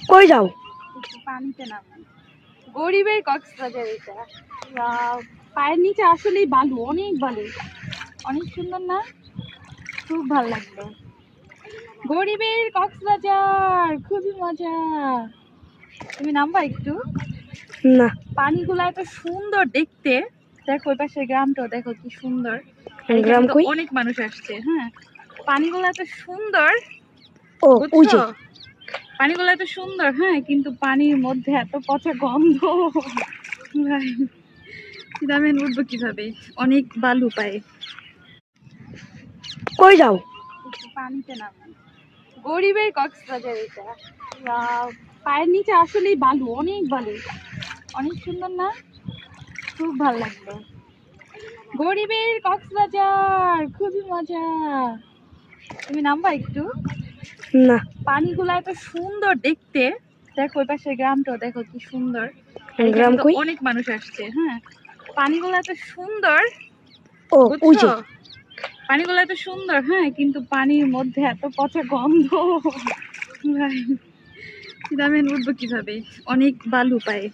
কই যাও? একটু পানিতে নামো। গরিবের কক্সবাজার এটা। পায়ের নিচে আসলেই বালু, অনেক বালু, অনেক সুন্দর না? খুব ভালো লাগলো। গরিবের কক্সবাজার, খুবই মজা। তুমি নামবা একটু? না। পানিগুলো এত সুন্দর দেখতে। দেখো ওই পাশের গ্রামটাও দেখো কি সুন্দর। গ্রাম এখানে তো কই? অনেক মানুষ আসছে। হ্যাঁ, পানিগুলো এত সুন্দর, ও ওই যে। বুঝছো? পানিগুলো এত সুন্দর, হ্যাঁ, কিন্তু পানির মধ্যে এত পচা গন্ধ। ভাই, আমি উঠবো কিভাবে? অনেক বালু পায়ে। কই যাও? একটু পানিতে নামো। গরিবের কক্সবাজার এটা। পায়ের নিচে আসলেই বালু, অনেক বালু, অনেক সুন্দর না? খুব ভালো লাগলো। গরিবের কক্সবাজার, খুবই মজা। তুমি নামবা একটু? না। পানিগুলো এত সুন্দর দেখতে। দেখো ওই পাশের গ্রামটাও দেখো কি সুন্দর। গ্রাম এখানে তো কই? অনেক মানুষ আসছে। হ্যাঁ, পানিগুলো এত সুন্দর, ও ওই বুঝছো? যে। পানিগুলো এত সুন্দর, হ্যাঁ, কিন্তু পানির মধ্যে এত পচা গন্ধ। ভাই, আমি উঠবো কিভাবে? অনেক বালু পায়ে।